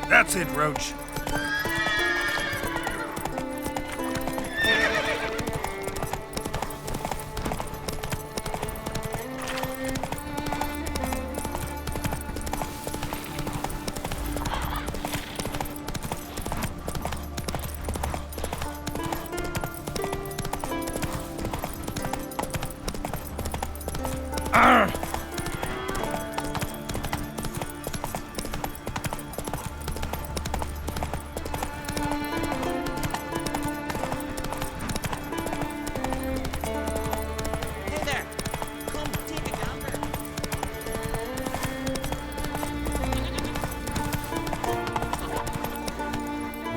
That's it, Roach.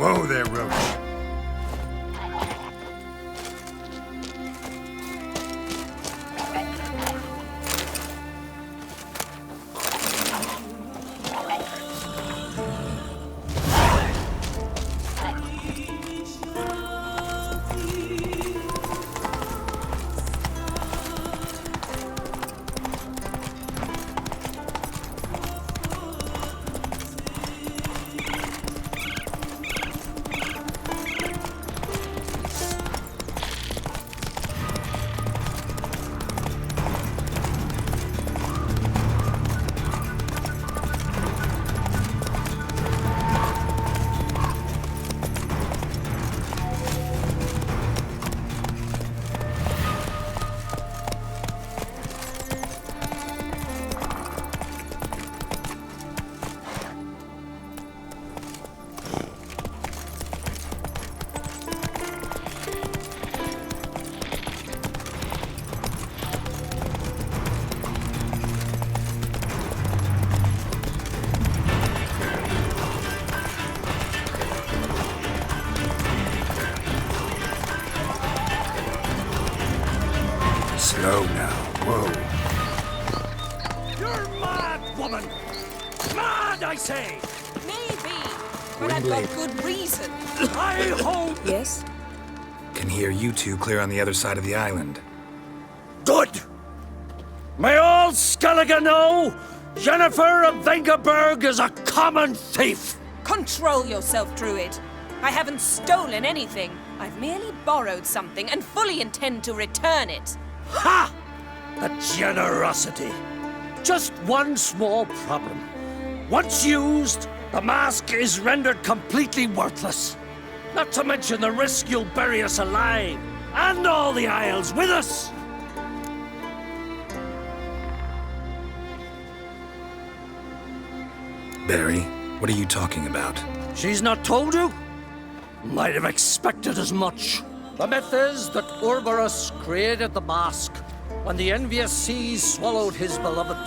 Whoa there, Roach. Slow now. Whoa. You're mad, woman! Mad, I say! Maybe, but I've got good reason. I hope... Yes? Can hear you two clear on the other side of the island. Good! May all Skellige know Jennifer of Vengerberg is a common thief! Control yourself, Druid. I haven't stolen anything. I've merely borrowed something and fully intend to return it. Ha! The generosity. Just one small problem. Once used, the mask is rendered completely worthless. Not to mention the risk you'll bury us alive, and all the Isles with us. Barry, what are you talking about? She's not told you? Might have expected as much. The myth is that Ouroboros created the mask when the envious seas swallowed his beloved.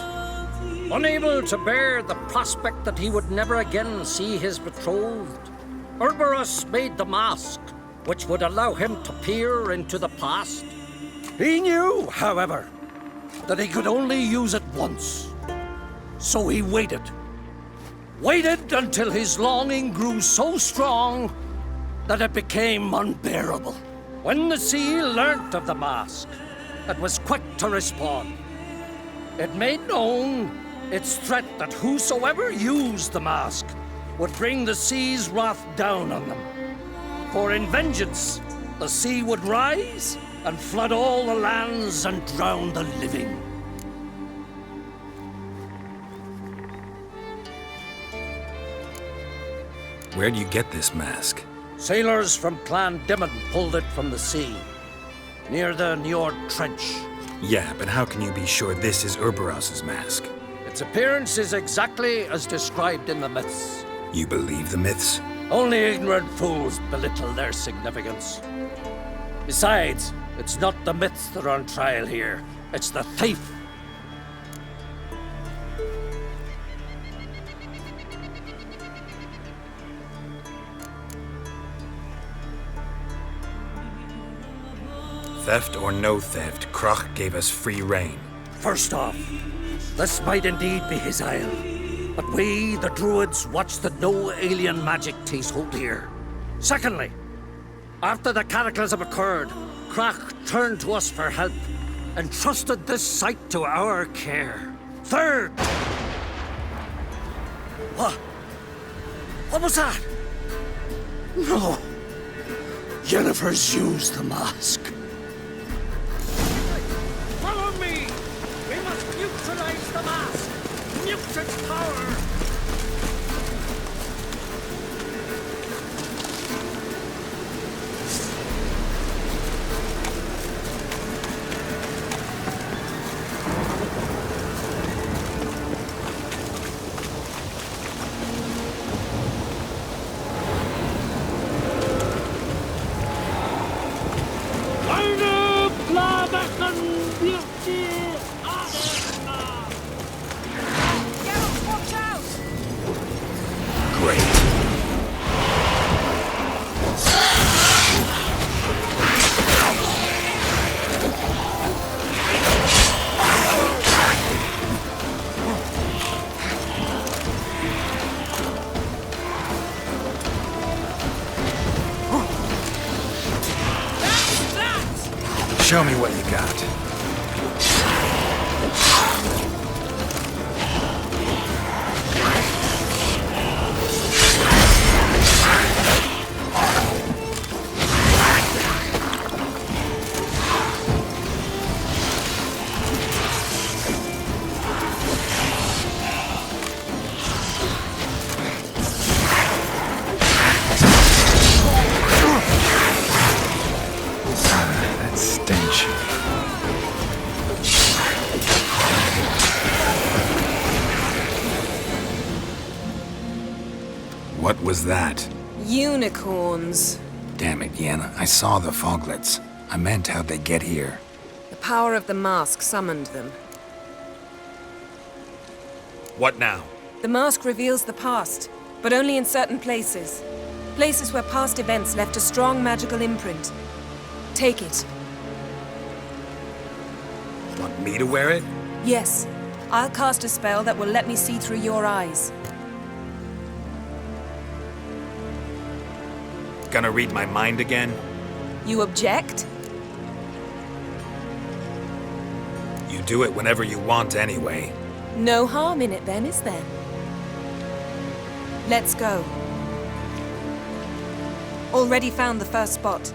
Unable to bear the prospect that he would never again see his betrothed, Ouroboros made the mask, which would allow him to peer into the past. He knew, however, that he could only use it once. So he waited. Waited until his longing grew so strong that it became unbearable. When the sea learnt of the mask, it was quick to respond. It made known its threat that whosoever used the mask would bring the sea's wrath down on them. For in vengeance, the sea would rise and flood all the lands and drown the living. Where'd you get this mask? Sailors from Clan Dimon pulled it from the sea, near the Njord Trench. Yeah, but how can you be sure this is Ouroboros' mask? Its appearance is exactly as described in the myths. You believe the myths? Only ignorant fools belittle their significance. Besides, it's not the myths that are on trial here. It's the thief. Theft or no theft, Krach gave us free rein. First off, this might indeed be his isle. But we, the Druids, watch that no alien magic takes hold here. Secondly, after the cataclysm occurred, Krach turned to us for help and trusted this site to our care. Third, What was that? No. Yennefer's used the mask. Follow me! We must neutralize the mask! Mute its power! Show me what you got. That stench. What was that? Unicorns. Damn it, Yenna. I saw the foglets. I meant how'd they get here? The power of the mask summoned them. What now? The mask reveals the past, but only in certain places. Places where past events left a strong magical imprint. Take it. Want me to wear it? Yes. I'll cast a spell that will let me see through your eyes. Gonna read my mind again? You object? You do it whenever you want anyway. No harm in it then, is there? Let's go. Already found the first spot.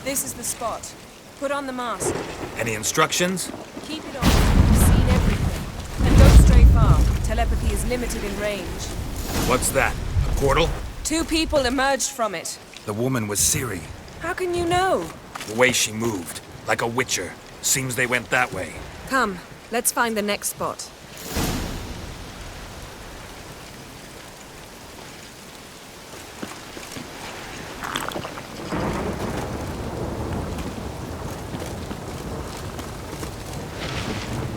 This is the spot. Put on the mask. Any instructions? Keep it on. You've seen everything. And don't stray far. Telepathy is limited in range. What's that? A portal? 2 people emerged from it. The woman was Ciri. How can you know? The way she moved. Like a witcher. Seems they went that way. Come, let's find the next spot.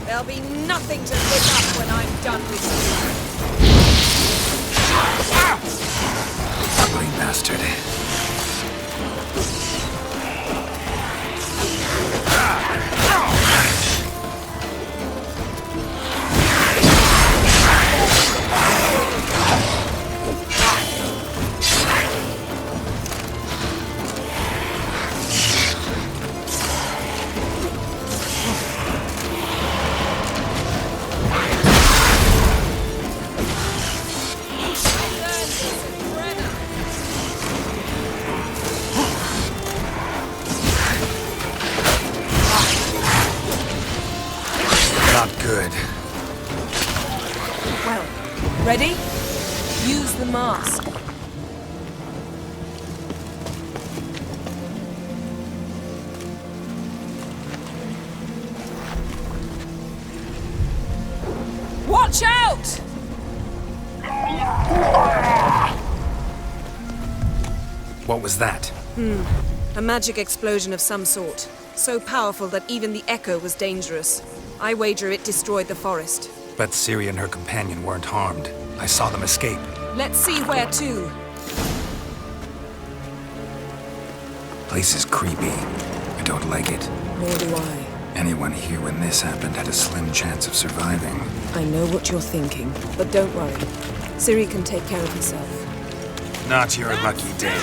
There'll be nothing to pick up when I'm done with you. Ugly bastard. good. Well, ready? Use the mask. Watch out! What was that? A magic explosion of some sort. So powerful that even the echo was dangerous. I wager it destroyed the forest. Bet Ciri and her companion weren't harmed. I saw them escape. Let's see where to. Place is creepy. I don't like it. Nor do I. Anyone here when this happened had a slim chance of surviving. I know what you're thinking, but don't worry. Ciri can take care of herself. Not your lucky day.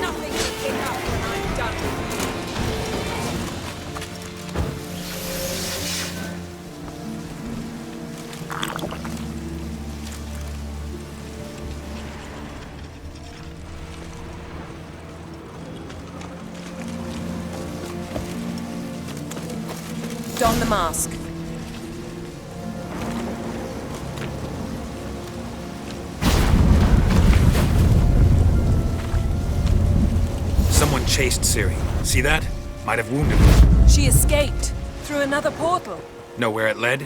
Nothing can pick up when I'm done with you. Don the mask. Someone chased Ciri. See that? Might have wounded her. She escaped through another portal. Know where it led?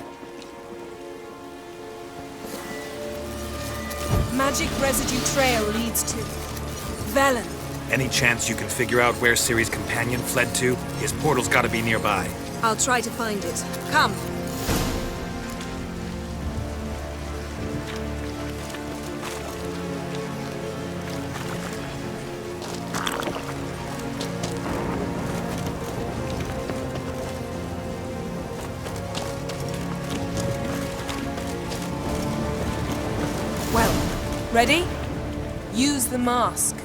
Magic residue trail leads to Velen. Any chance you can figure out where Ciri's companion fled to? His portal's gotta be nearby. I'll try to find it. Come. Well, ready? Use the mask.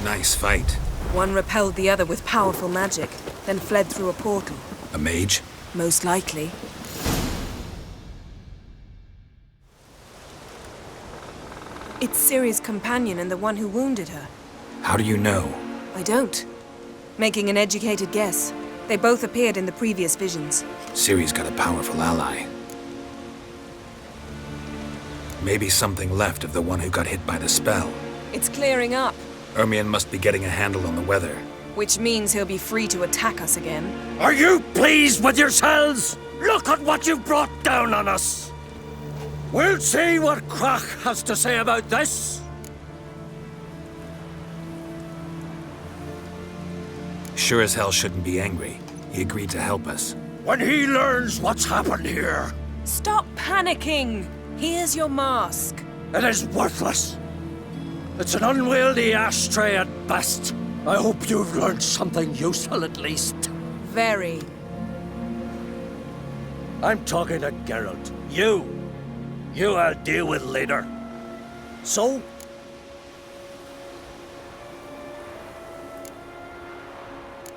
Nice fight. One repelled the other with powerful magic, then fled through a portal. A mage? Most likely. It's Ciri's companion and the one who wounded her. How do you know? I don't. Making an educated guess. They both appeared in the previous visions. Ciri's got a powerful ally. Maybe something left of the one who got hit by the spell. It's clearing up, Ermion must be getting a handle on the weather. which means he'll be free to attack us again. Are you pleased with yourselves? Look at what you've brought down on us. We'll see what Krach has to say about this. Sure as hell shouldn't be angry. He agreed to help us. When he learns what's happened here, Stop panicking! Here's your mask. it is worthless. It's an unwieldy ashtray at best. I hope you've learned something useful at least. Very. I'm talking to Geralt. You I'll deal with later. So?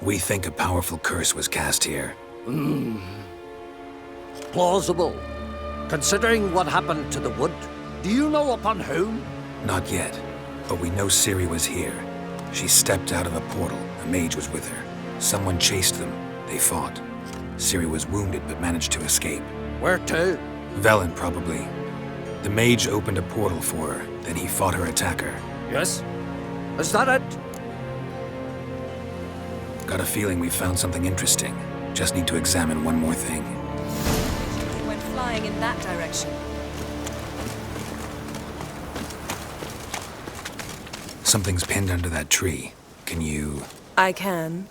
We think a powerful curse was cast here. Plausible. Considering what happened to the wood, do you know upon whom? Not yet, but we know Ciri was here. She stepped out of a portal. A mage was with her. Someone chased them. They fought. Ciri was wounded but managed to escape. Where to? Velen, probably. The mage opened a portal for her, then he fought her attacker. Yes? Is that it? Got a feeling we found something interesting. Just need to examine one more thing. He went flying in that direction. Something's pinned under that tree. Can you... I can.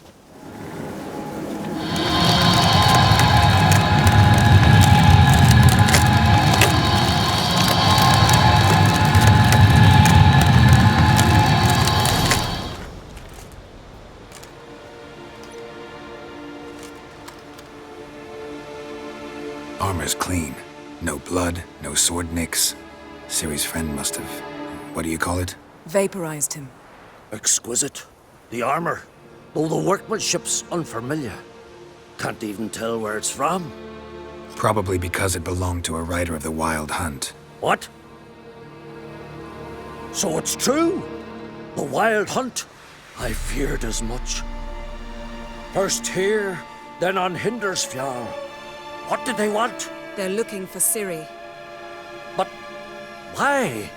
Armor's clean. No blood, no sword nicks. Ciri's friend must have... what do you call it? Vaporized him. Exquisite. The armor, though the workmanship's unfamiliar. Can't even tell where it's from. Probably because it belonged to a rider of the Wild Hunt. What? So it's true? The Wild Hunt? I feared as much. First here, then on Hindersfjall. What did they want? They're looking for Ciri. But why?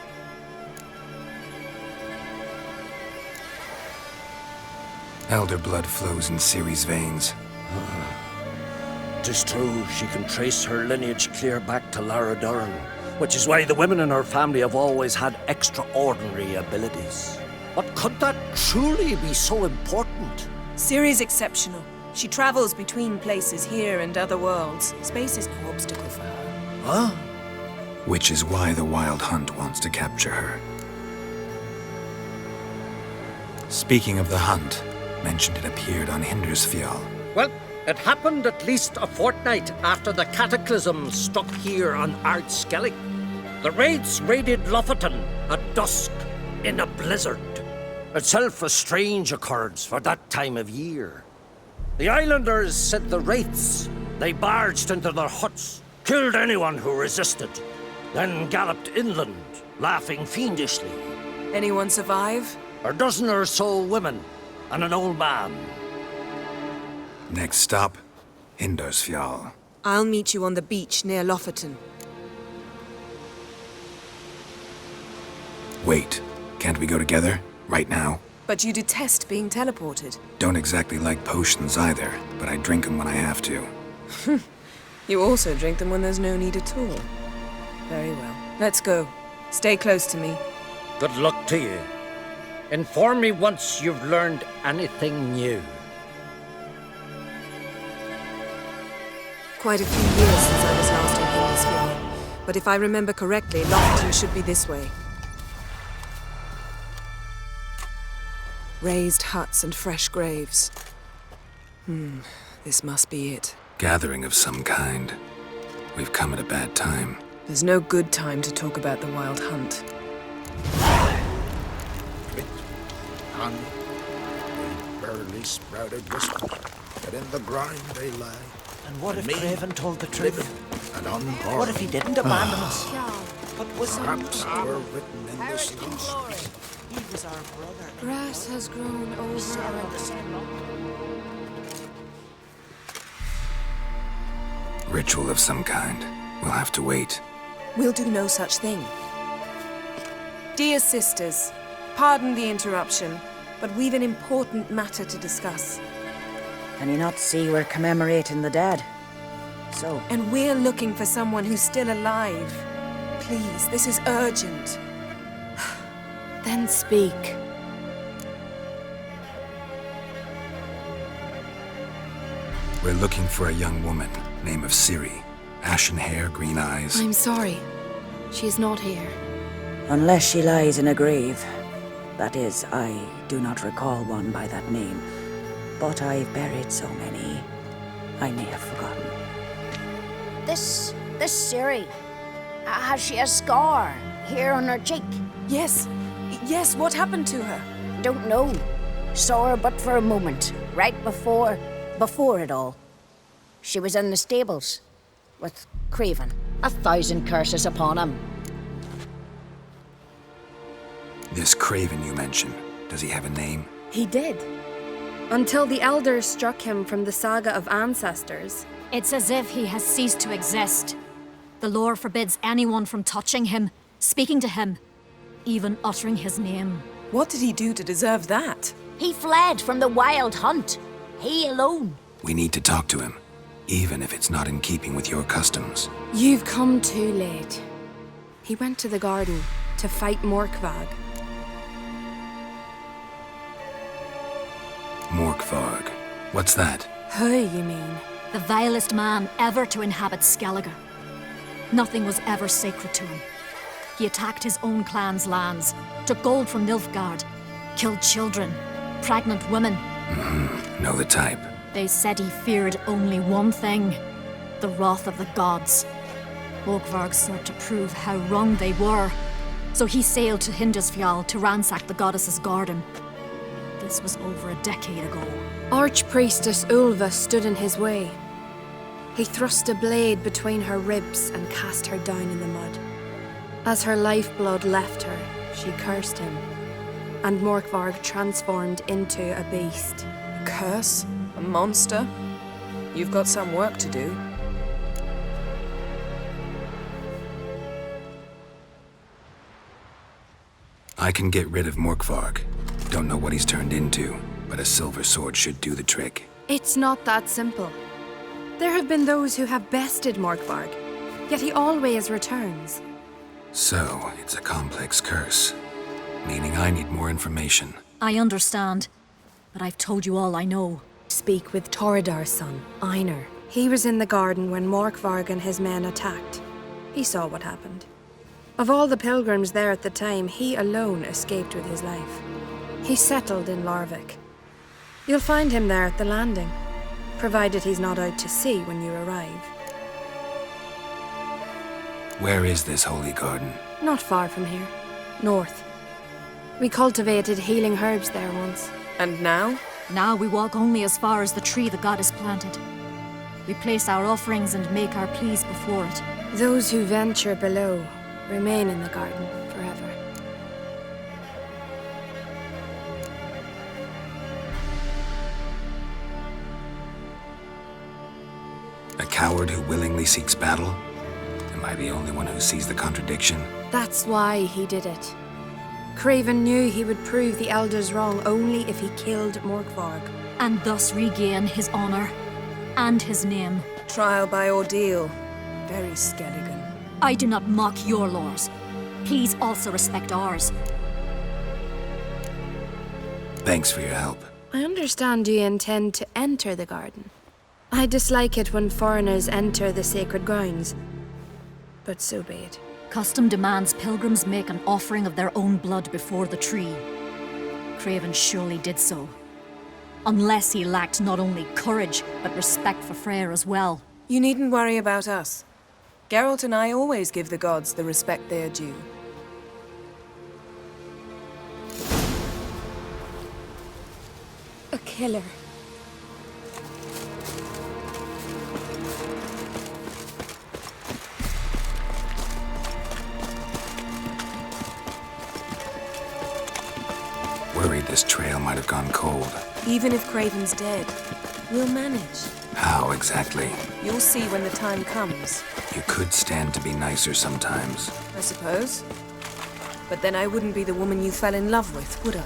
Elder blood flows in Ciri's veins. 'Tis true, she can trace her lineage clear back to Lara Duran, which is why the women in her family have always had extraordinary abilities. But could that truly be so important? Ciri's exceptional. She travels between places here and other worlds. Space is no obstacle for her. Huh? Which is why the Wild Hunt wants to capture her. Speaking of the hunt, mentioned it appeared on Hindersfjall. Well, it happened at least a fortnight after the cataclysm struck here on Ardskellig. The raids raided Lofoten at dusk in a blizzard. Itself a strange occurrence for that time of year. The islanders said the wraiths. They barged into their huts, killed anyone who resisted, then galloped inland, laughing fiendishly. Anyone survive? A dozen or so women and an old man. Next stop, Hindersfjall. I'll meet you on the beach near Lofoten. Wait, can't we go together? Right now? But you detest being teleported. Don't exactly like potions either, but I drink them when I have to. You also drink them when there's no need at all. Very well. Let's go. Stay close to me. Good luck to you. Inform me once you've learned anything new. Quite a few years since I was last in Hindersfjall. But if I remember correctly, Lofoten should be this way. Raised huts and fresh graves. This must be it. Gathering of some kind. We've come at a bad time. There's no good time to talk about the Wild Hunt. None. They barely sprouted this one, but in the ground they lie. And what if Me, Craven told the truth? living and unborn. What if he didn't abandon us? But was Perhaps they were written in the stars. he was our brother? Grass has grown over our... Ritual of some kind. We'll have to wait. We'll do no such thing. Dear sisters, pardon the interruption, but we've an important matter to discuss. Can you not see we're commemorating the dead? So, And we're looking for someone who's still alive. Please, this is urgent. Then speak. We're looking for a young woman, name of Ciri. Ashen hair, green eyes. I'm sorry. She is not here. unless she lies in a grave. That is, I do not recall one by that name. But I've buried so many, I may have forgotten. This Ciri, has she a scar here on her cheek? Yes, what happened to her? Don't know. Saw her but for a moment, right before it all. She was in the stables with Craven. 1,000 curses upon him. This Craven you mentioned, does he have a name? He did. Until the elders struck him from the saga of ancestors. It's as if he has ceased to exist. The lore forbids anyone from touching him, speaking to him, even uttering his name. What did he do to deserve that? He fled from the Wild Hunt. He alone. We need to talk to him, even if it's not in keeping with your customs. You've come too late. He went to the garden to fight Morkvag. Morkvarg. What's that? Who, you mean? The vilest man ever to inhabit Skellige. Nothing was ever sacred to him. He attacked his own clan's lands, took gold from Nilfgaard, killed children, pregnant women. Know the type. They said he feared only one thing: The wrath of the gods. Morkvarg sought to prove how wrong they were, so he sailed to Hindisfjall to ransack the goddess's garden. This was over a decade ago. Archpriestess Ulva stood in his way. He thrust a blade between her ribs and cast her down in the mud. As her lifeblood left her, she cursed him, and Morkvarg transformed into a beast. A curse? A monster? You've got some work to do. I can get rid of Morkvarg. Don't know what he's turned into, but a silver sword should do the trick. It's not that simple. There have been those who have bested Morkvarg, yet he always returns. So, it's a complex curse, meaning I need more information. I understand, but I've told you all I know. Speak with Torridar's son, Einar. He was in the garden when Morkvarg and his men attacked. He saw what happened. Of all the pilgrims there at the time, he alone escaped with his life. He settled in Larvik. You'll find him there at the landing, provided he's not out to sea when you arrive. Where is this holy garden? Not far from here. North. We cultivated healing herbs there once. And now? Now we walk only as far as the tree the goddess planted. We place our offerings and make our pleas before it. Those who venture below remain in the garden forever. A coward who willingly seeks battle? Am I the only one who sees the contradiction? That's why he did it. Craven knew he would prove the elders wrong only if he killed Morkvarg. And thus regain his honor and his name. Trial by ordeal. Very Skelligan. I do not mock your laws. Please also respect ours. Thanks for your help. I understand you intend to enter the garden. I dislike it when foreigners enter the sacred grounds, but so be it. Custom demands pilgrims make an offering of their own blood before the tree. Craven surely did so. Unless he lacked not only courage, but respect for Freyr as well. You needn't worry about us. Geralt and I always give the gods the respect they are due. A killer. Worried this trail might have gone cold. Even if Craven's dead, we'll manage. How exactly? You'll see when the time comes. You could stand to be nicer sometimes. I suppose. But then I wouldn't be the woman you fell in love with, would I?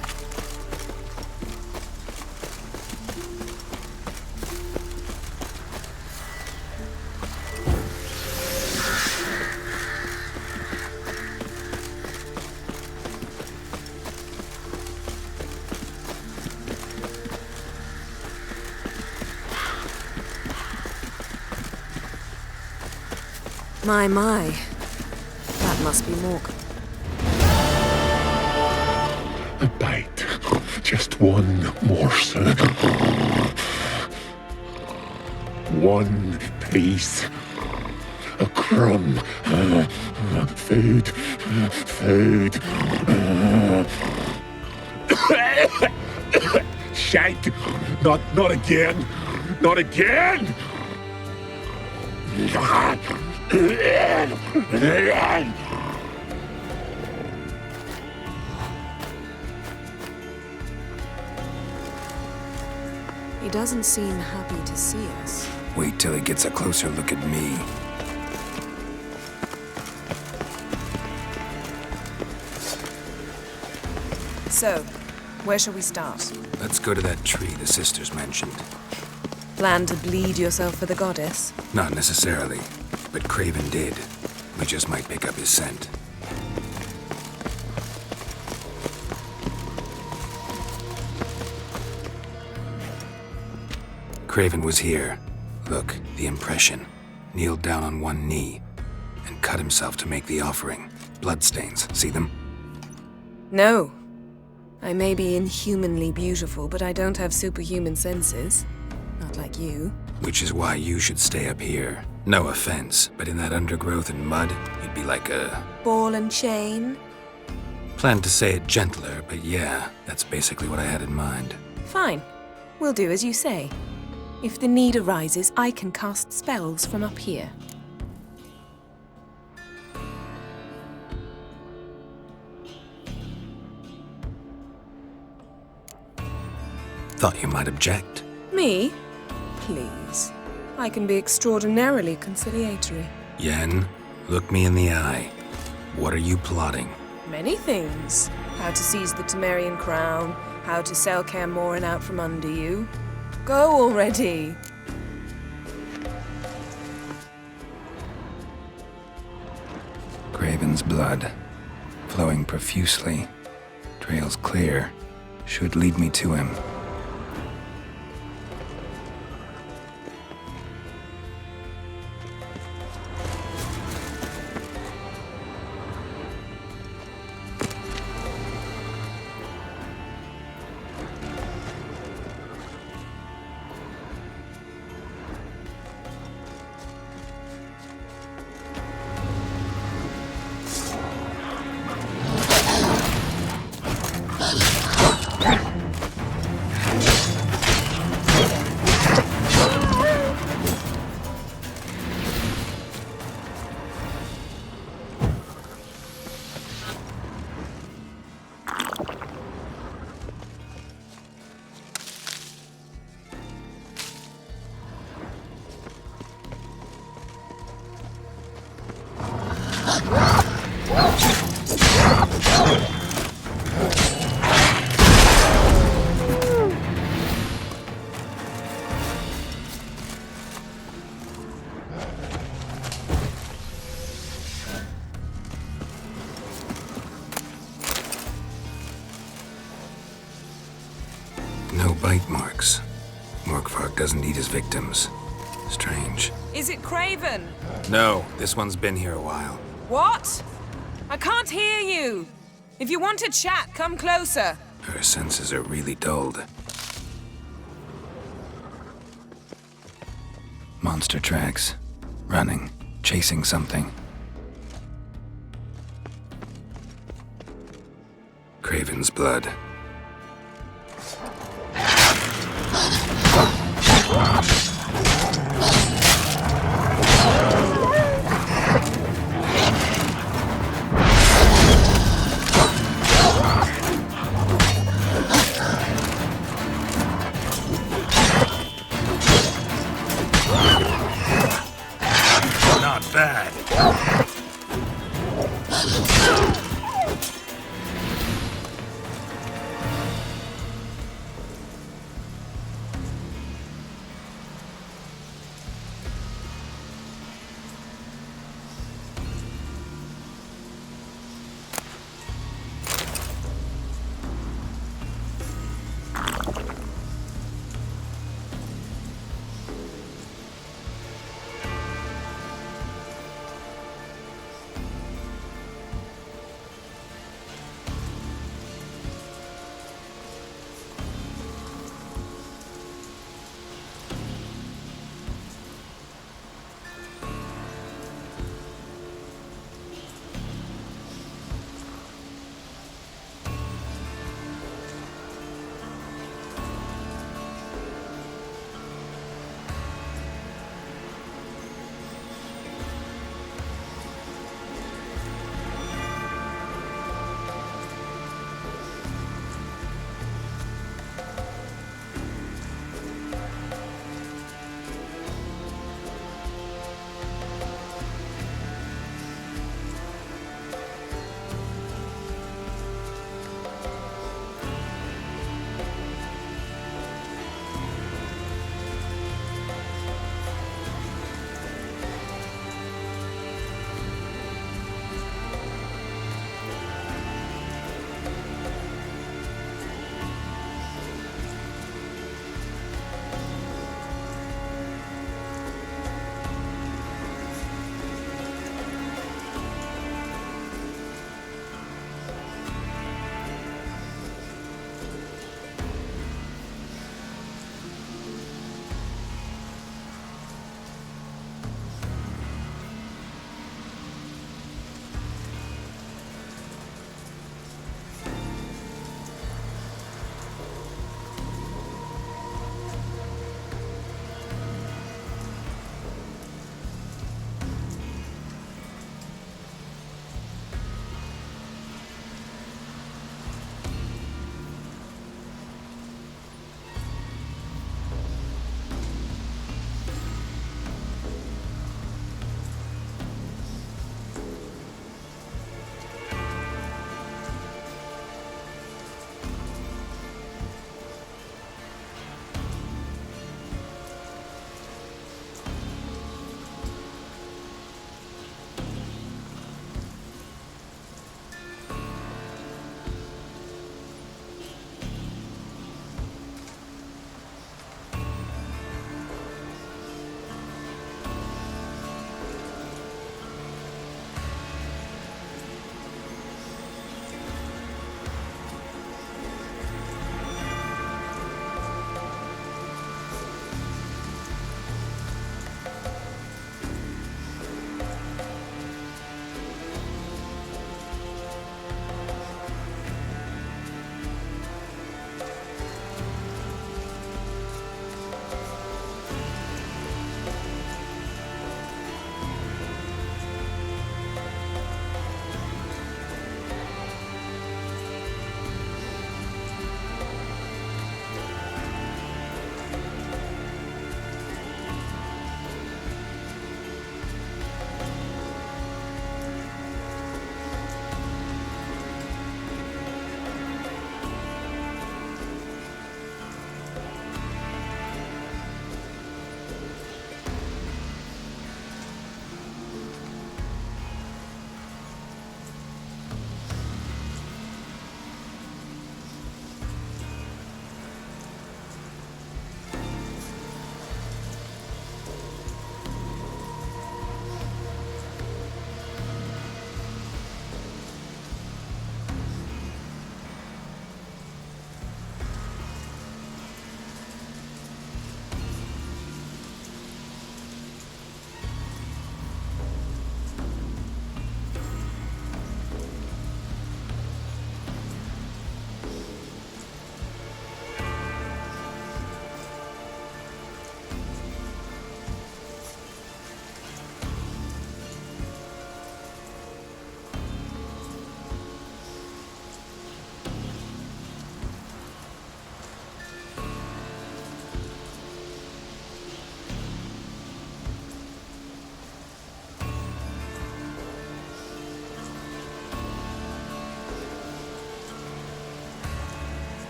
My. That must be Mork. A bite. Just one morsel. One piece. A crumb. Food. Food. Shank. Not again. Not again. He doesn't seem happy to see us. Wait till he gets a closer look at me. So, where shall we start? Let's go to that tree the sisters mentioned. Plan to bleed yourself for the goddess? Not necessarily, but Craven did. We just might pick up his scent. Craven was here. Look, the impression. Kneeled down on one knee and cut himself to make the offering. Bloodstains, see them? No. I may be inhumanly beautiful, but I don't have superhuman senses. Not like you. Which is why you should stay up here. No offense, but in that undergrowth and mud, you'd be like a... Ball and chain? Planned to say it gentler, but yeah, that's basically what I had in mind. Fine. We'll do as you say. If the need arises, I can cast spells from up here. Thought you might object. Me? Please. I can be extraordinarily conciliatory. Yen, look me in the eye. What are you plotting? Many things. How to seize the Temerian crown, how to sell Kaer Morhen out from under you. Go already! Craven's blood, flowing profusely. Trails clear. Should lead me to him. No bite marks. Morkvark doesn't eat his victims. Strange. Is it Craven? No, this one's been here a while. What? I can't hear you! If you want to chat, come closer. Her senses are really dulled. Monster tracks. Running. Chasing something. Craven's blood. Not bad.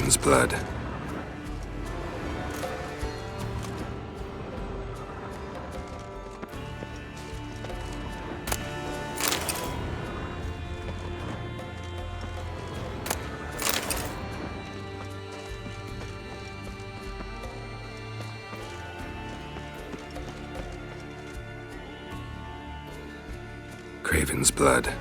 Craven's blood. Craven's blood.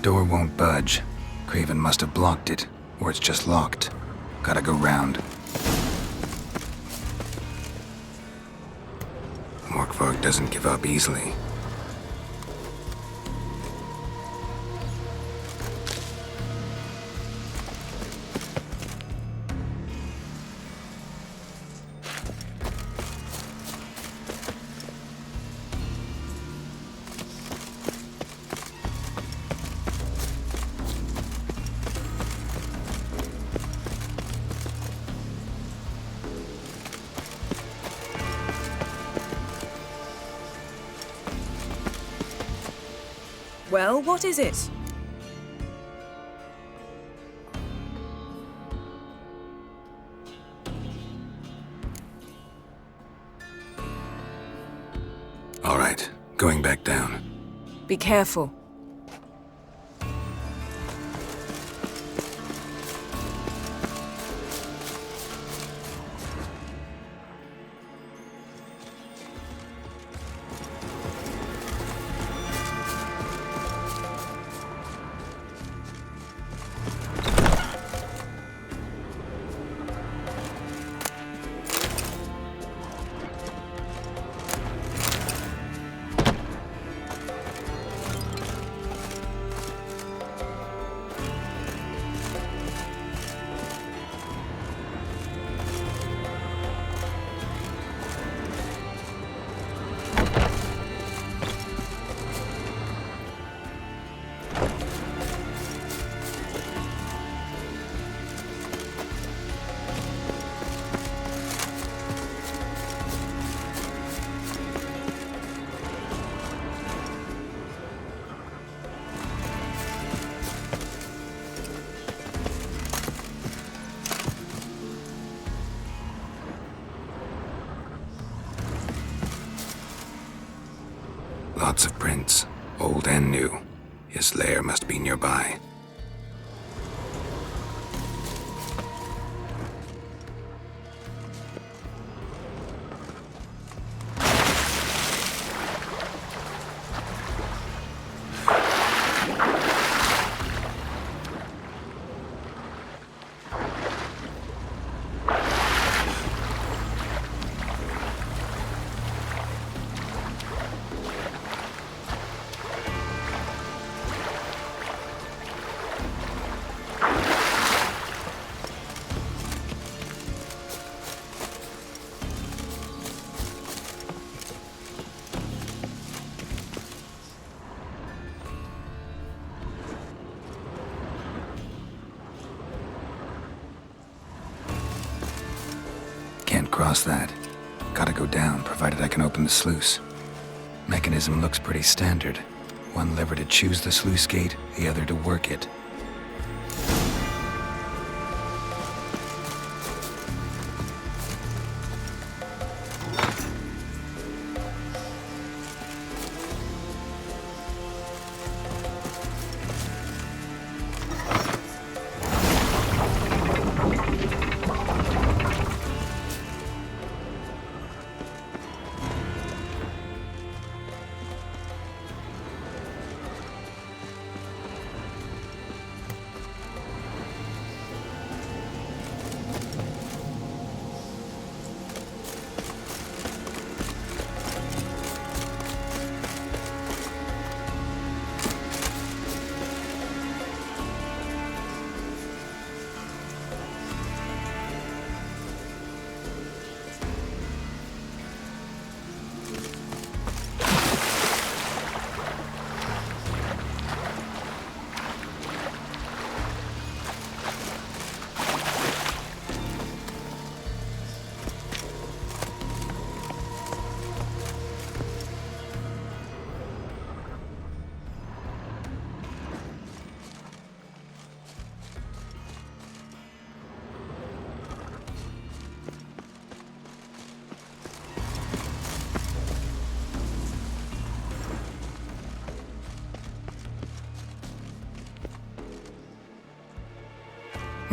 Door won't budge. Craven must have blocked it, or it's just locked. Gotta go round. Morkvarg doesn't give up easily. Well, what is it? All right, going back down. Be careful. Lots of prints, old and new. His lair must be nearby. Can't cross that. Gotta go down, provided I can open the sluice. Mechanism looks pretty standard. One lever to choose the sluice gate, the other to work it.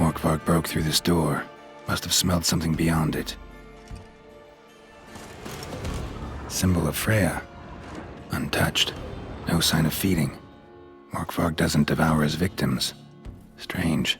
Morkvark broke through this door. Must have smelled something beyond it. Symbol of Freya. Untouched. No sign of feeding. Morkvark doesn't devour his victims. Strange.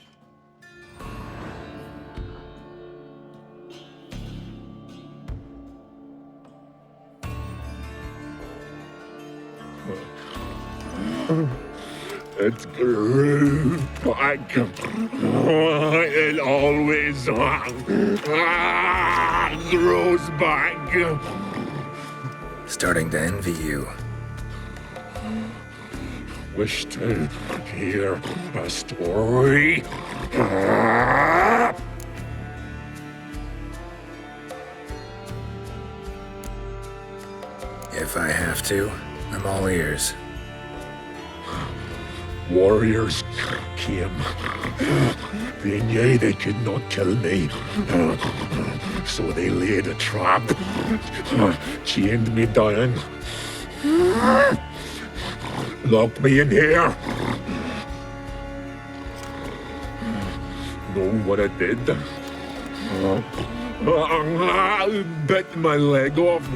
It grew back. It always grows back. Starting to envy you. Wish to hear a story? If I have to, I'm all ears. Warriors came. They knew they could not kill me, so they laid a trap, chained me down, locked me in here. Know what I did? Bit my leg off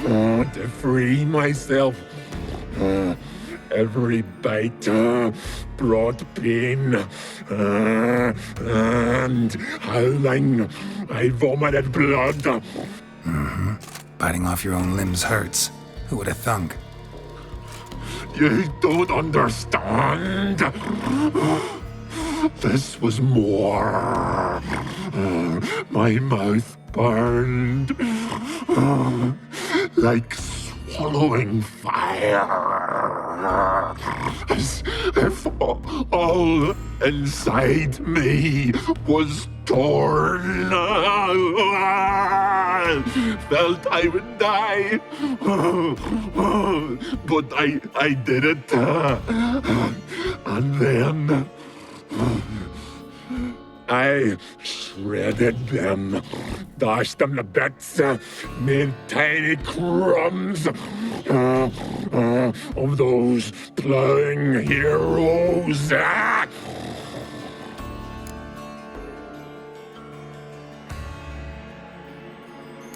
to free myself. Every bite brought pain, and howling, I vomited blood. Mm-hmm. Biting off your own limbs hurts. Who would have thunk? You don't understand. This was more. My mouth burned like swallowing fire, as if all inside me was torn. Felt I would die, but I did it. And then I shredded them, dashed them to bits, made tiny crumbs of those plowing heroes.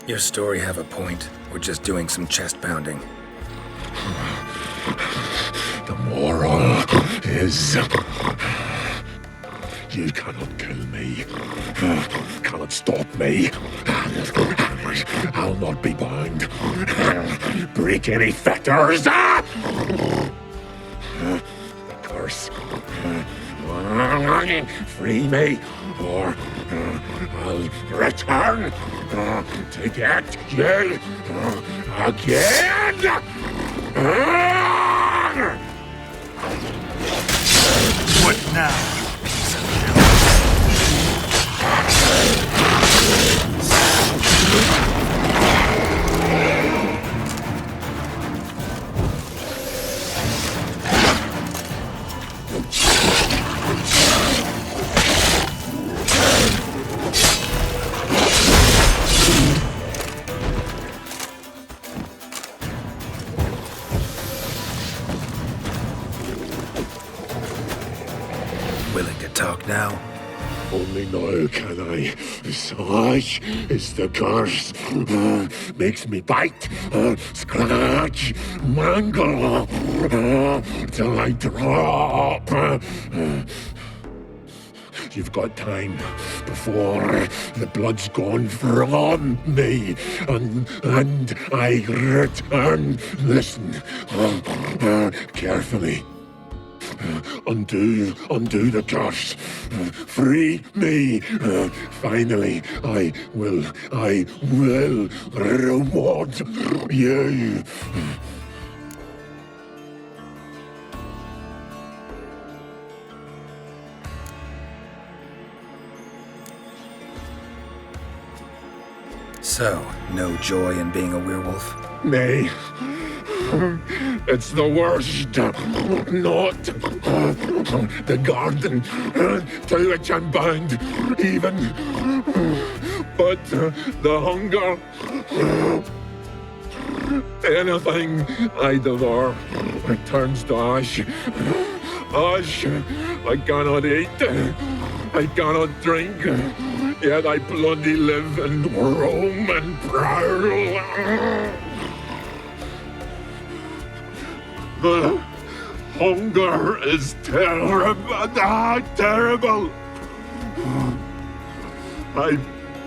Your story have a point. We're just doing some chest pounding. The moral is, you cannot kill me, cannot stop me. I'll not be bound. Break any fetters. The curse. Free me, or I'll return to get you again. What now? Willing to talk now? Only now can I. Such is the curse. Makes me bite, scratch, mangle, till I drop. You've got time before the blood's gone from me, and I return. Listen, carefully. Undo the curse. Free me. Finally, I will reward you. So, no joy in being a werewolf? Nay. It's the worst. Not the garden to which I'm bound, even. But the hunger. Anything I devour turns to ash. Hush! I cannot eat. I cannot drink. Yet I bloody live and roam and prowl. The hunger is terrible. Terrible. I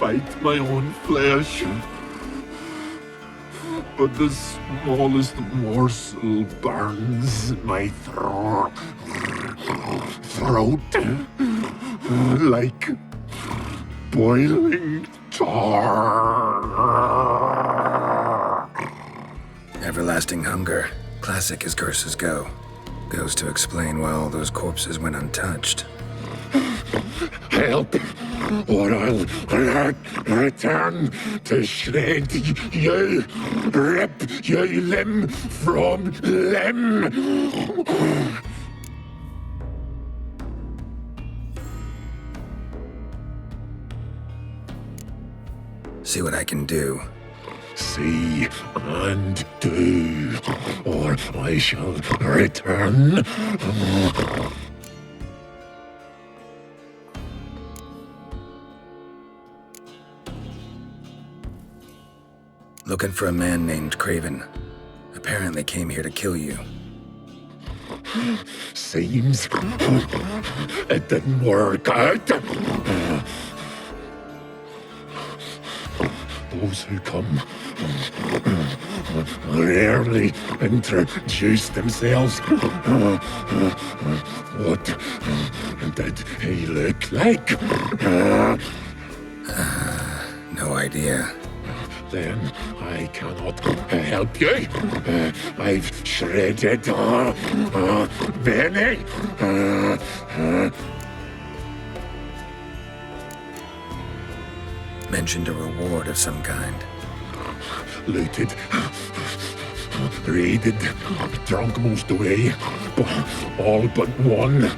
bite my own flesh. But the smallest morsel burns my throat like boiling tar. Everlasting hunger, classic as curses go. Goes to explain why all those corpses went untouched. Help, or I'll return to shred you, rip you limb from limb. See what I can do. See and do, or I shall return. Looking for a man named Craven. Apparently came here to kill you. Seems it didn't work out. Those who come rarely introduce themselves. What did he look like? No idea. Then I cannot help you. I've shredded many. Mentioned a reward of some kind. Looted, raided, drunk most away, all but one.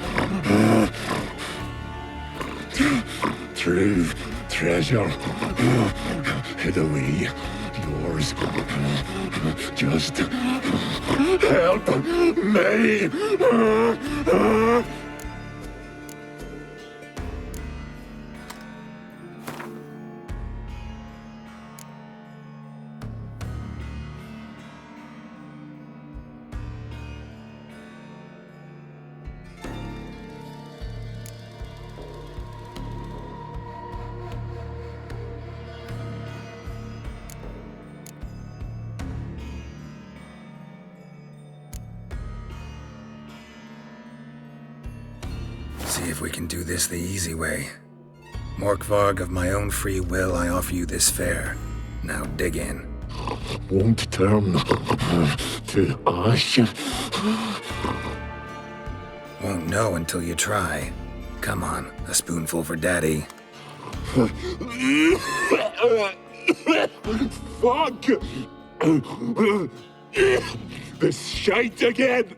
True treasure hid away. Yours. Just help me. See if we can do this the easy way. Morkvarg, of my own free will, I offer you this fare. Now dig in. Won't turn to ash. Won't know until you try. Come on, a spoonful for Daddy. Fuck! This shite again!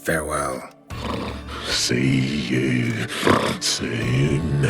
Farewell. See you soon.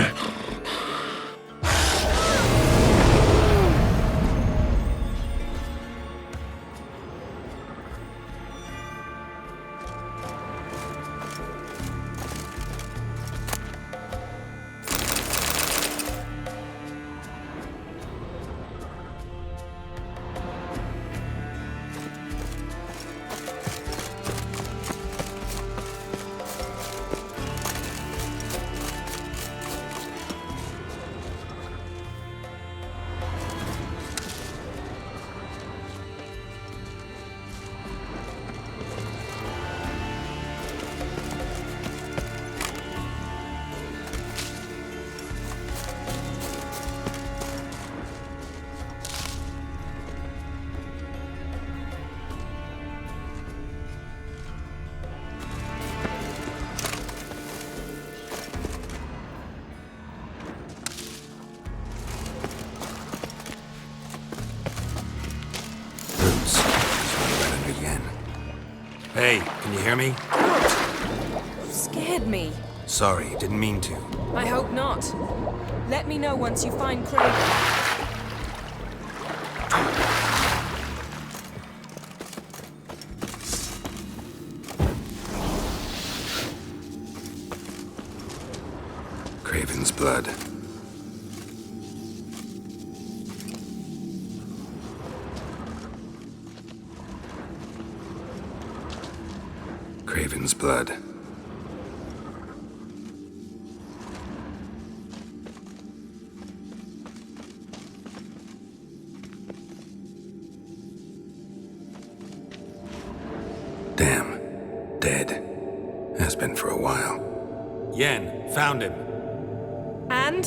Hey, can you hear me? You scared me. Sorry, didn't mean to. I hope not. Let me know once you find Craven. blood. Craven's blood. Damn. Dead. Has been for a while. Yen, found him. And?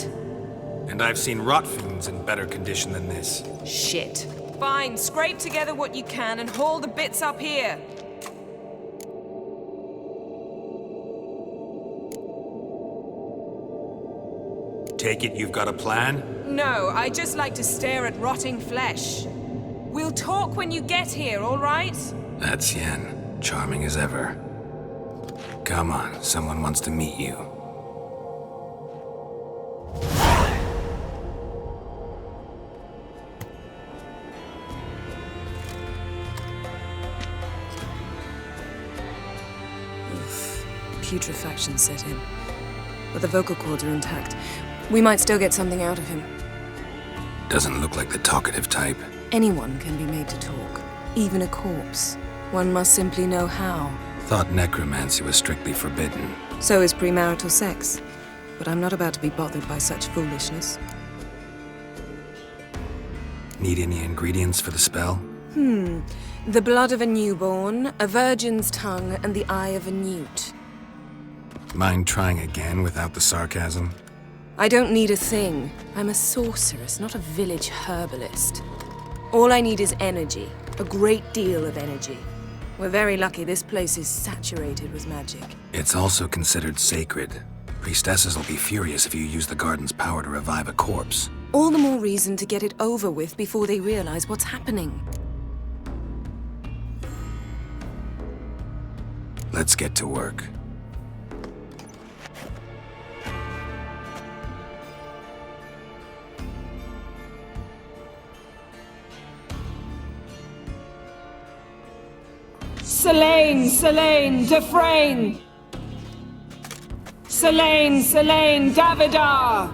And I've seen rot fiends in better condition than this. Shit. Fine, scrape together what you can and haul the bits up here. Take it you've got a plan? No, I just like to stare at rotting flesh. We'll talk when you get here, all right? That's Yen. Charming as ever. Come on, someone wants to meet you. Putrefaction set in. But the vocal cords are intact. We might still get something out of him. Doesn't look like the talkative type. Anyone can be made to talk. Even a corpse. One must simply know how. Thought necromancy was strictly forbidden. So is premarital sex. But I'm not about to be bothered by such foolishness. Need any ingredients for the spell? The blood of a newborn, a virgin's tongue, and the eye of a newt. Mind trying again without the sarcasm? I don't need a thing. I'm a sorceress, not a village herbalist. All I need is energy. A great deal of energy. We're very lucky this place is saturated with magic. It's also considered sacred. Priestesses will be furious if you use the garden's power to revive a corpse. All the more reason to get it over with before they realize what's happening. Let's get to work. Selene, Selene, Defrain! Selene, Selene, Davidar!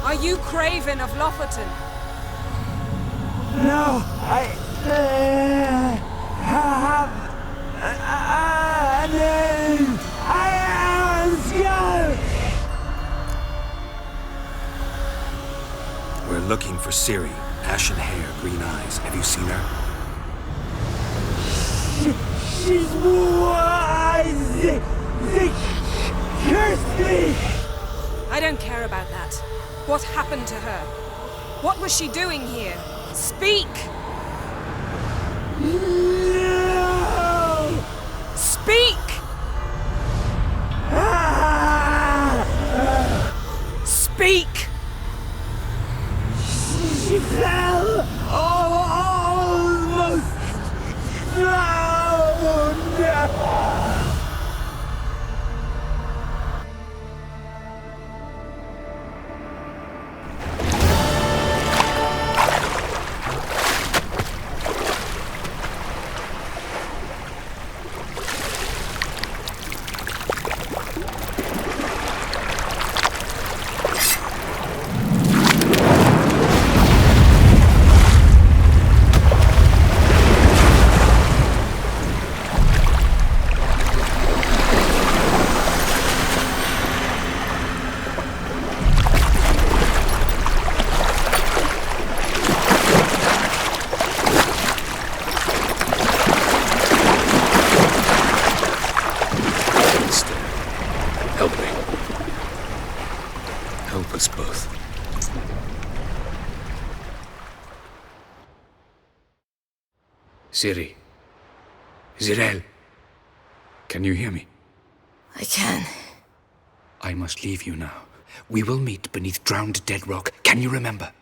Are you Craven of Lofoten? No, I have a name. I am scared. We're looking for Ciri. Ashen hair, green eyes. Have you seen her? She's wise. They cursed me. I don't care about that. What happened to her? What was she doing here? Speak! No! Speak! Speak! She fell almost drowned. Help us both. Ciri. Zirel. Can you hear me? I can. I must leave you now. We will meet beneath drowned dead rock. Can you remember?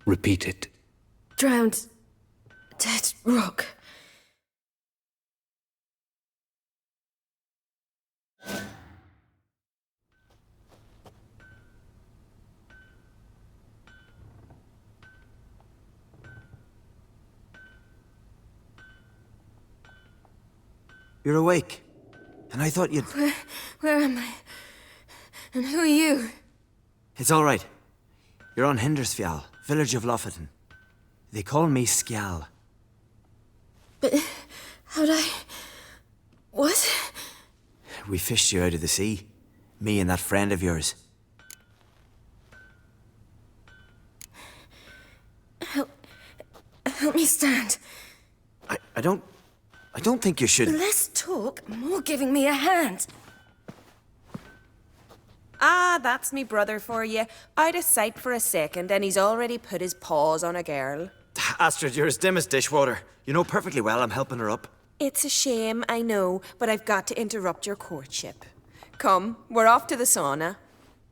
Repeat it. Drowned. Dead rock. You're awake. And I thought you'd... Where am I? And who are you? It's all right. You're on Hindersfjall, village of Lofoten. They call me Skjal. But how'd I... What? We fished you out of the sea. Me and that friend of yours. Help me stand. I don't think you should... Less talk, more giving me a hand. Ah, that's me brother for you. Out of sight for a second, and he's already put his paws on a girl. Astrid, you're as dim as dishwater. You know perfectly well I'm helping her up. It's a shame, I know, but I've got to interrupt your courtship. Come, we're off to the sauna.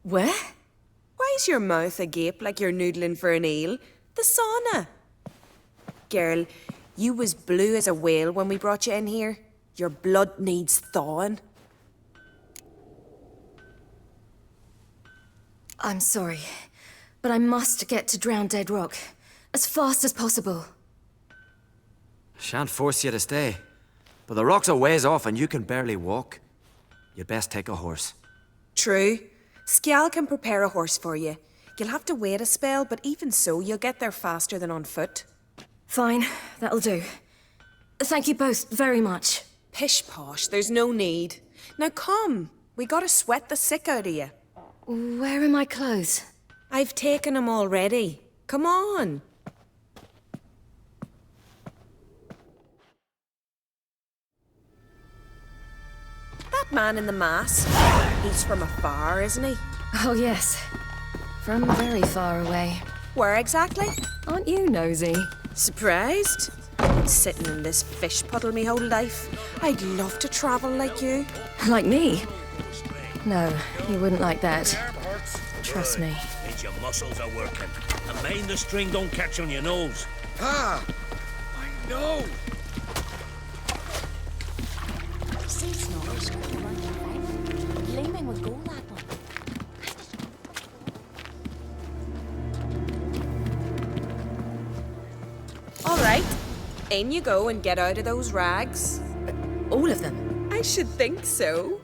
Where? Why's your mouth agape like you're noodling for an eel? The sauna. Girl, you was blue as a whale when we brought you in here. Your blood needs thawing. I'm sorry, but I must get to Drowned Dead Rock as fast as possible. Shan't force you to stay. But the rock's a ways off and you can barely walk. You'd best take a horse. True. Skjal can prepare a horse for you. You'll have to wait a spell, but even so, you'll get there faster than on foot. Fine, that'll do. Thank you both very much. Pish posh, there's no need. Now come, we gotta sweat the sick out of you. Where are my clothes? I've taken them already. Come on. That man in the mask, he's from afar, isn't he? Oh, yes. From very far away. Where exactly? Aren't you nosy? Surprised? Been sitting in this fish puddle me whole life. I'd love to travel like you. Like me? No, you wouldn't like that. Trust me. Means your muscles are working. And mind the string don't catch on your nose. Ah! I know! Gleaming with gold, that one. All right, in you go and get out of those rags. All of them? I should think so.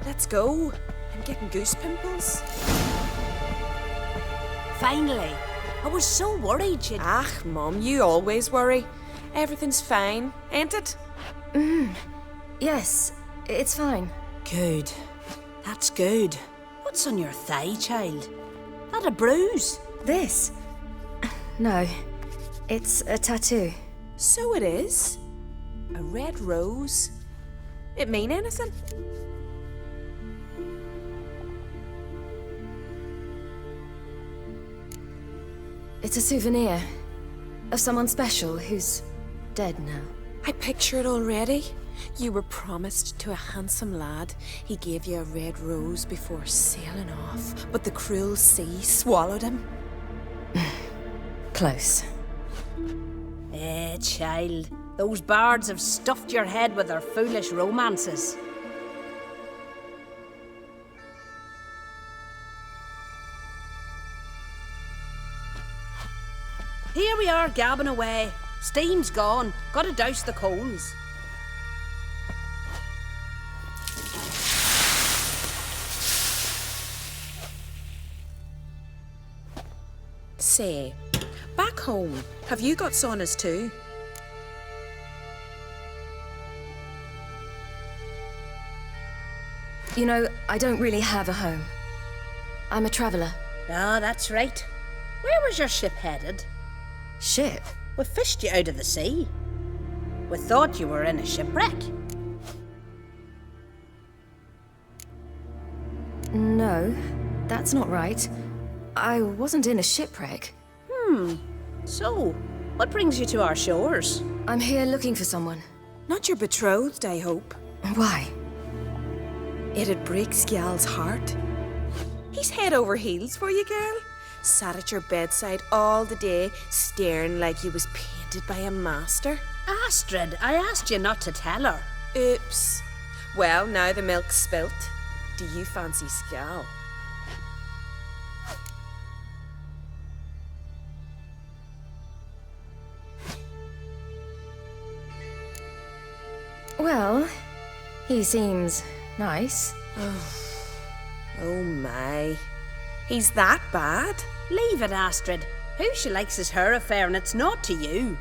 Let's go. I'm getting goose pimples. Finally. I was so worried you'd... Ah, Mum, you always worry. Everything's fine, ain't it? Yes, it's fine. Good. That's good. What's on your thigh, child? That a bruise? This? No, it's a tattoo. So it is. A red rose. It mean anything? It's a souvenir of someone special who's dead now. I picture it already. You were promised to a handsome lad. He gave you a red rose before sailing off, but the cruel sea swallowed him. Close. Child. Those bards have stuffed your head with their foolish romances. Here we are, gabbing away. Steam's gone. Gotta douse the coals. Say, back home, have you got saunas too? You know, I don't really have a home. I'm a traveler. Ah, that's right. Where was your ship headed? Ship? We fished you out of the sea. We thought you were in a shipwreck. No, that's not right. I wasn't in a shipwreck. So, what brings you to our shores? I'm here looking for someone. Not your betrothed, I hope. Why? It'd break Skjal's heart. He's head over heels for you, girl. Sat at your bedside all the day, staring like he was painted by a master. Astrid, I asked you not to tell her. Oops. Well, now the milk's spilt. Do you fancy Skjal? Well, he seems nice. Oh my. He's that bad? Leave it, Astrid. Who she likes is her affair and it's not to you.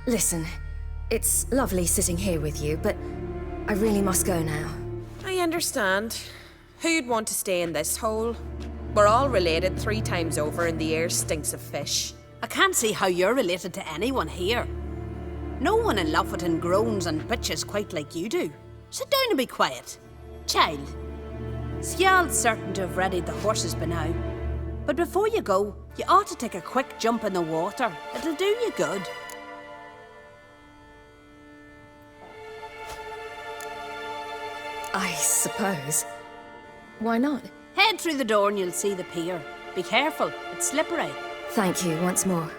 Listen, it's lovely sitting here with you, but I really must go now. I understand. Who'd want to stay in this hole? We're all related 3 times over and the air stinks of fish. I can't see how you're related to anyone here. No one in Lofoten groans and bitches quite like you do. Sit down and be quiet. Child, Skjal's certain to have readied the horses by now. But before you go, you ought to take a quick jump in the water. It'll do you good. I suppose. Why not? Head through the door and you'll see the pier. Be careful, it's slippery. Thank you once more.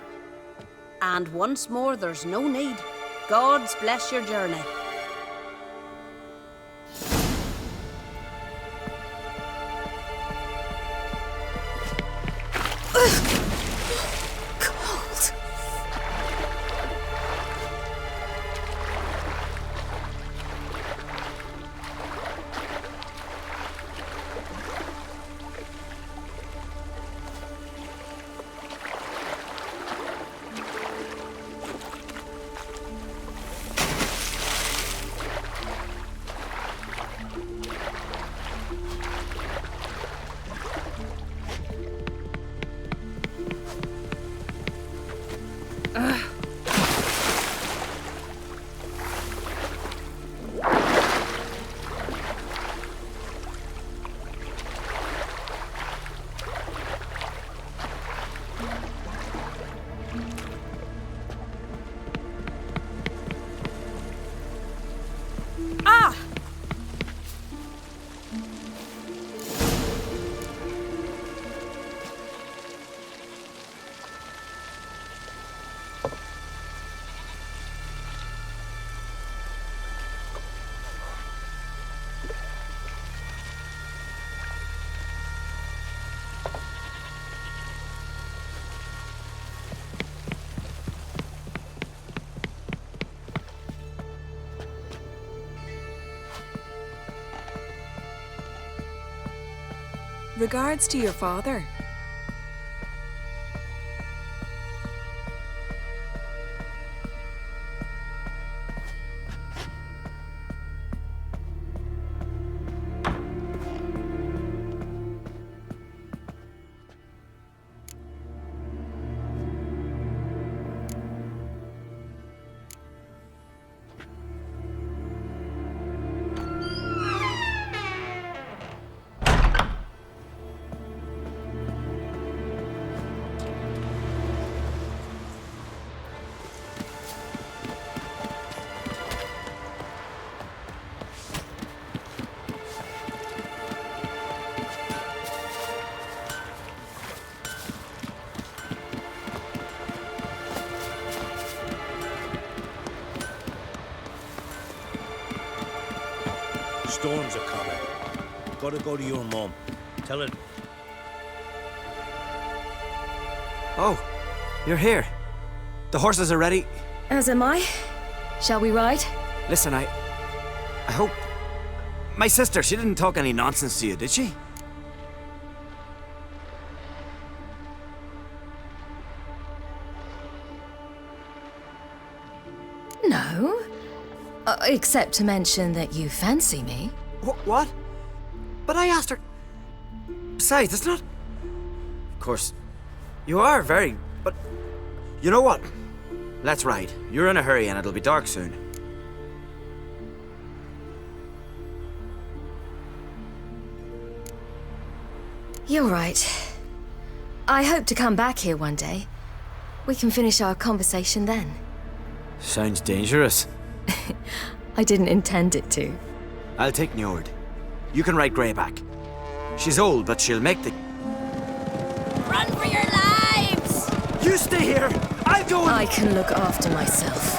And once more, there's no need. God's bless your journey. Cold. Regards to your father. Storms are coming. Gotta go to your mum. Tell her. Oh, you're here. The horses are ready. As am I. Shall we ride? Listen, I hope... My sister, she didn't talk any nonsense to you, did she? No. Except to mention that you fancy me. What? But I asked her... Besides, it's not... Of course, you are very... But... You know what? Let's ride. You're in a hurry and it'll be dark soon. You're right. I hope to come back here one day. We can finish our conversation then. Sounds dangerous. I didn't intend it to. I'll take Njord. You can ride Greyback. She's old, but she'll make the... Run for your lives! You stay here! I'll go and... I can look after myself.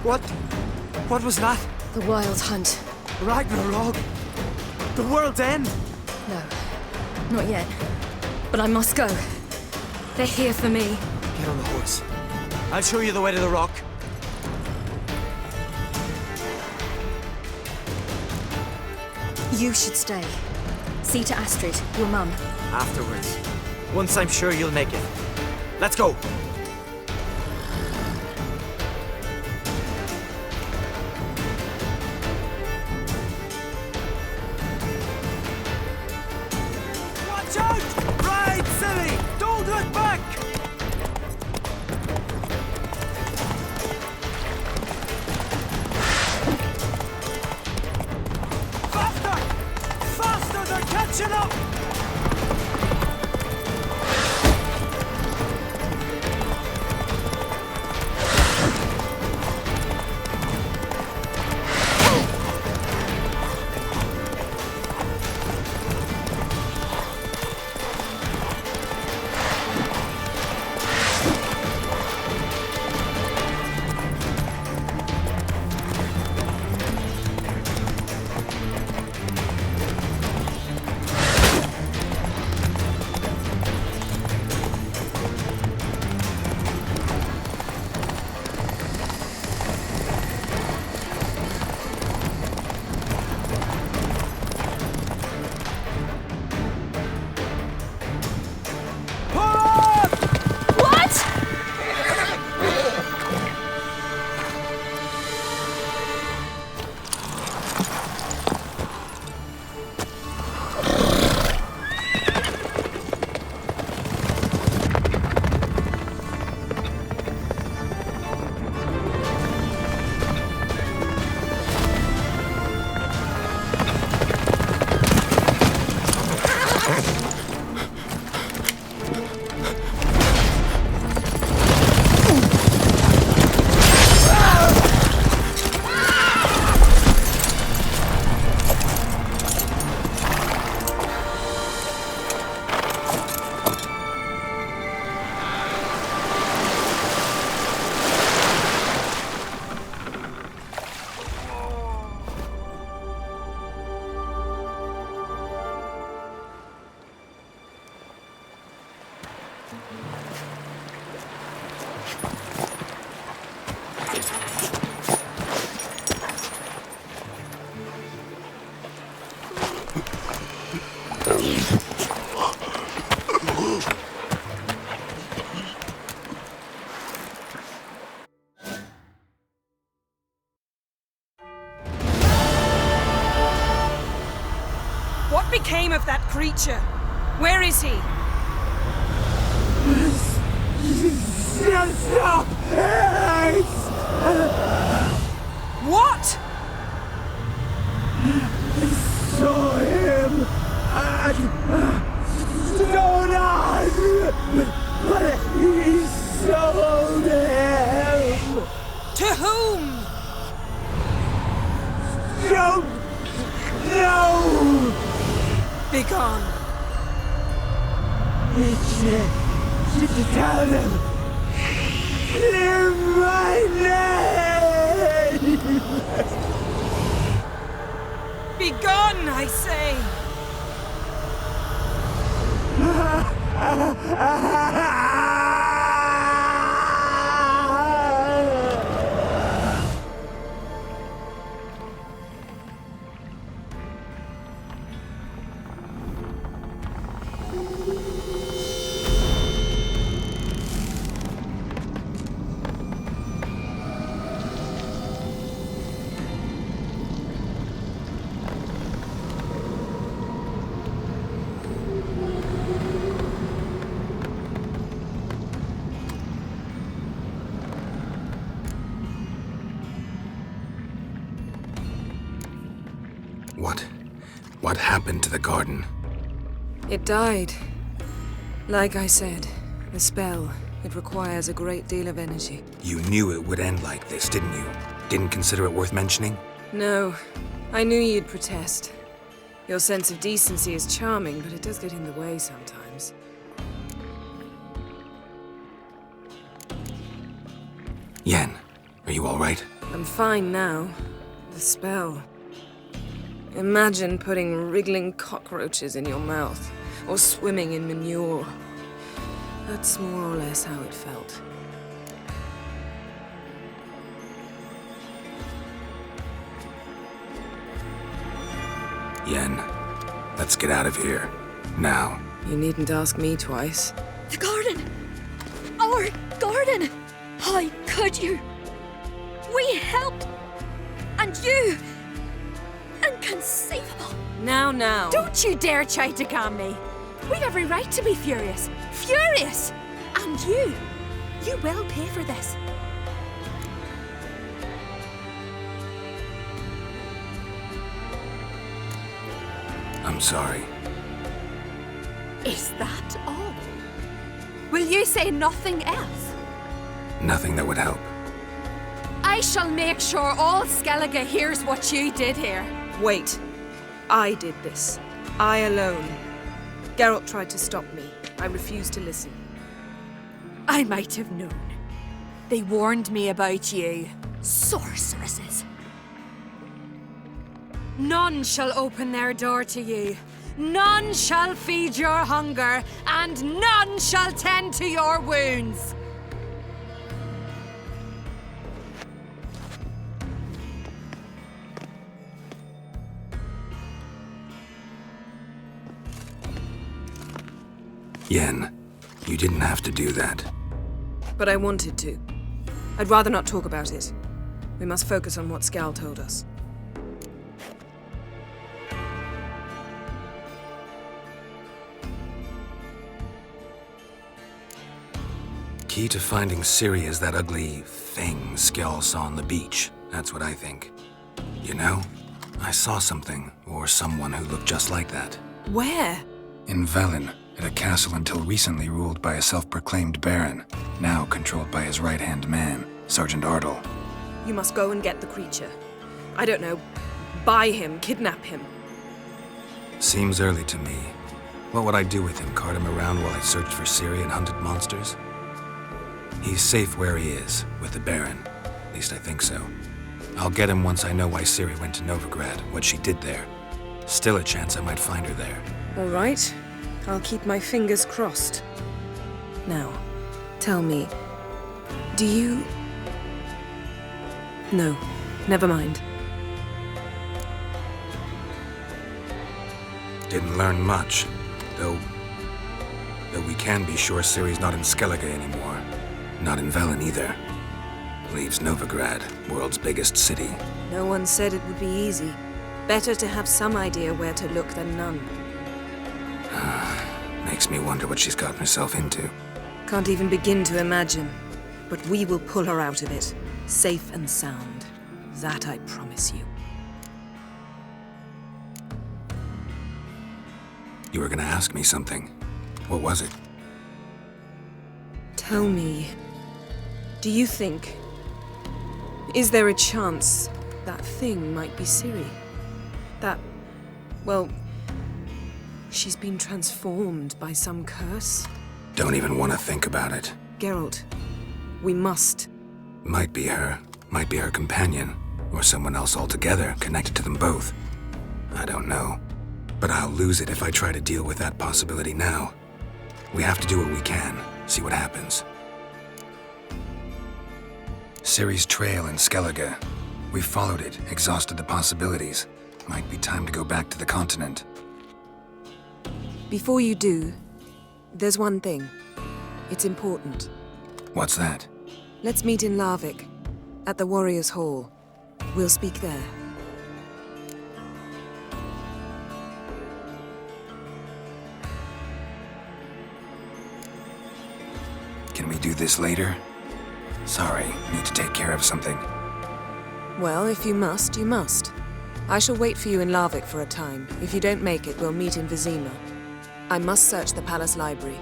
What was that? The Wild Hunt. Ragnarok? The world's end? No, not yet. But I must go. They're here for me. Get on the horse. I'll show you the way to the rock. You should stay. See to Astrid, your mum. Afterwards. Once I'm sure you'll make it. Let's go! Watch out! Ride, Ciri! Don't look back! Faster! Faster! They're catching up! What became of that creature? Where is he? Stop! What? I saw him at Stone, but he sold him. To whom? Don't know. Begone. Tell them. Clear my name. Begone, I say. What happened to the garden? It died. Like I said, the spell, it requires a great deal of energy. You knew it would end like this, didn't you? Didn't consider it worth mentioning? No, I knew you'd protest. Your sense of decency is charming, but it does get in the way sometimes. Yen, are you all right? I'm fine now. The spell. Imagine putting wriggling cockroaches in your mouth, or swimming in manure. That's more or less how it felt. Yen, let's get out of here. Now. You needn't ask me twice. The garden! Our garden! How could you? We helped! And you! Inconceivable! Now. Don't you dare try to calm me. We've every right to be furious. Furious! And you will pay for this. I'm sorry. Is that all? Will you say nothing else? Nothing that would help. I shall make sure all Skellige hears what you did here. Wait. I did this. I alone. Geralt tried to stop me. I refused to listen. I might have known. They warned me about you. Sorceresses. None shall open their door to you. None shall feed your hunger, and none shall tend to your wounds. Yen, you didn't have to do that. But I wanted to. I'd rather not talk about it. We must focus on what Skal told us. Key to finding Ciri is that ugly thing Skjall saw on the beach. That's what I think. You know, I saw something, or someone who looked just like that. Where? In Velen, at a castle until recently ruled by a self-proclaimed baron, now controlled by his right-hand man, Sergeant Ardle. You must go and get the creature. I don't know, buy him, kidnap him. Seems early to me. What would I do with him? Cart him around while I searched for Ciri and hunted monsters? He's safe where he is, with the Baron. At least I think so. I'll get him once I know why Ciri went to Novigrad, what she did there. Still a chance I might find her there. All right. I'll keep my fingers crossed. Now, tell me, do you... No, never mind. Didn't learn much, though we can be sure Ciri's not in Skellige anymore. Not in Velen either. Leaves Novigrad, world's biggest city. No one said it would be easy. Better to have some idea where to look than none. Makes me wonder what she's gotten herself into. Can't even begin to imagine. But we will pull her out of it, safe and sound. That I promise you. You were gonna ask me something. What was it? Tell me, do you think... Is there a chance that thing might be Ciri? That, well, she's been transformed by some curse? Don't even want to think about it. Geralt, we must. Might be her companion, or someone else altogether connected to them both. I don't know. But I'll lose it if I try to deal with that possibility now. We have to do what we can, see what happens. Ciri's trail in Skellige. We followed it, exhausted the possibilities. Might be time to go back to the continent. Before you do, there's one thing. It's important. What's that? Let's meet in Larvik, at the Warriors' Hall. We'll speak there. Can we do this later? Sorry, need to take care of something. Well, if you must, you must. I shall wait for you in Larvik for a time. If you don't make it, we'll meet in Vizima. I must search the palace library.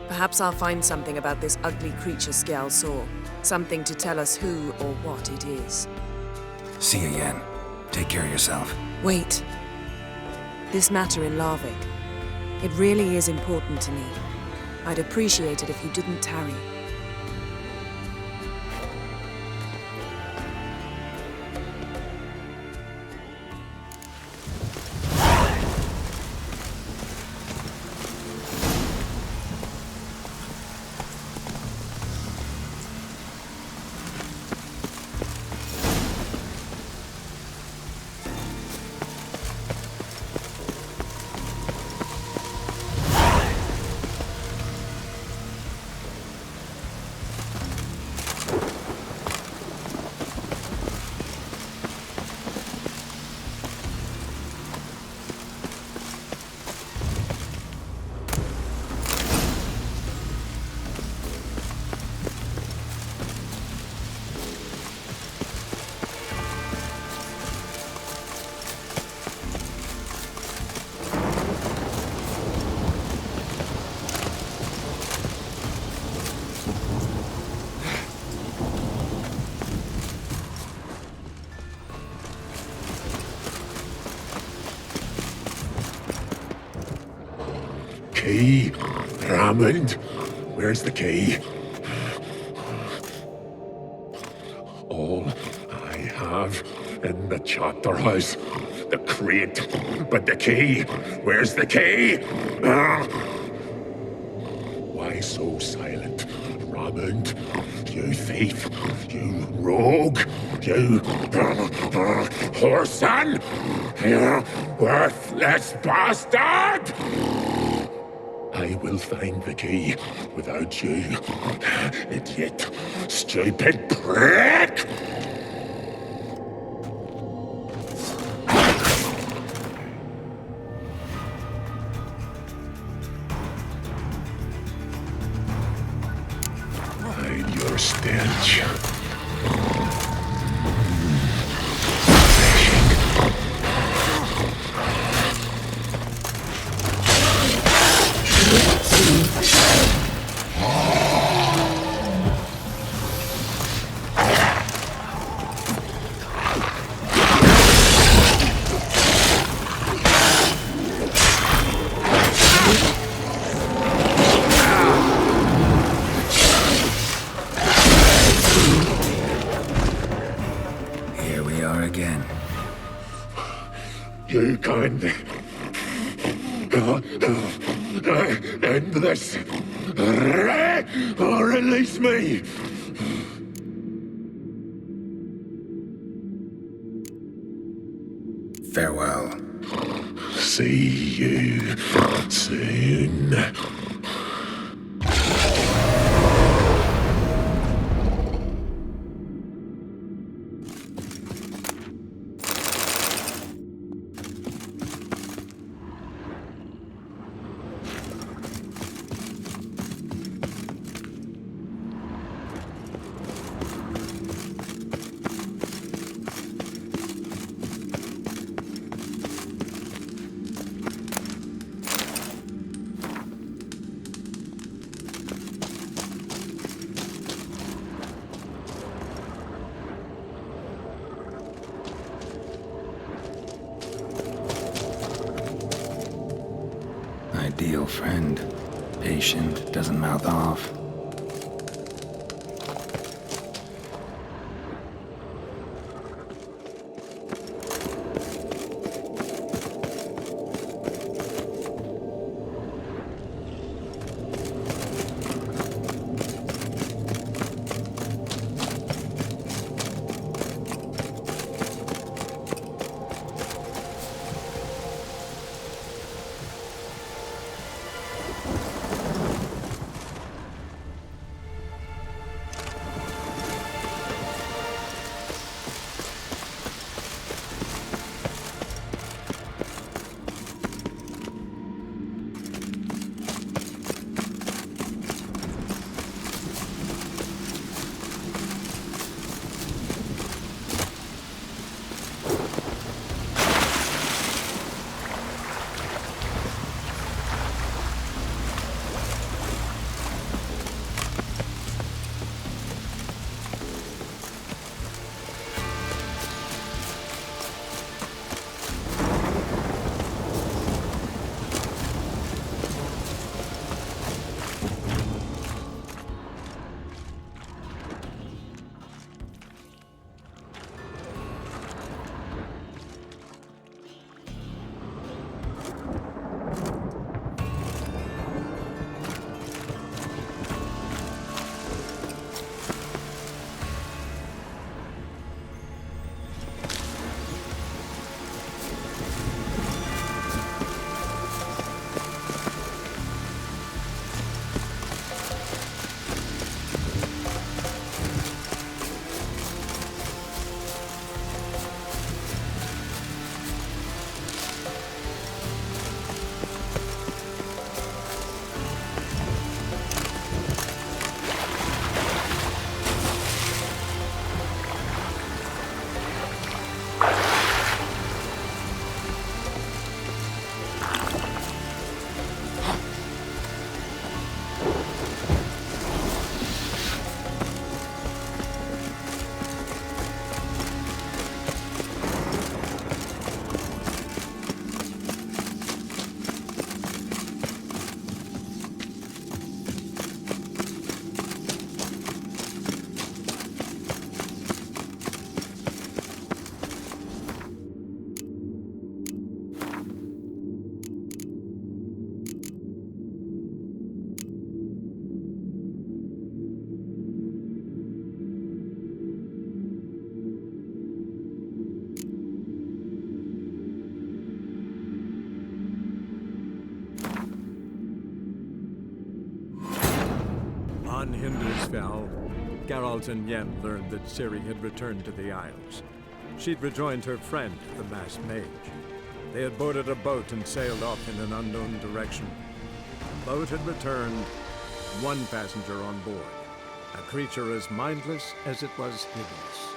Perhaps I'll find something about this ugly creature Skjall saw. Something to tell us who or what it is. See you, Yen. Take care of yourself. Wait. This matter in Larvik. It really is important to me. I'd appreciate it if you didn't tarry. key? Raymond, where's the key? All I have in the chapter house, the crate, but the key, where's the key? Why so silent, Raymond? You thief, you rogue, you whoreson, you worthless bastard! I will find the key without you, idiot, stupid prick! Hide your stench. Here we are again. You can end this, or release me. Farewell. See you soon. Ideal friend. Patient, doesn't mouth off. On Hindersfell, Geralt and Yen learned that Ciri had returned to the Isles. She'd rejoined her friend, the masked mage. They had boarded a boat and sailed off in an unknown direction. The boat had returned, one passenger on board, a creature as mindless as it was hideous.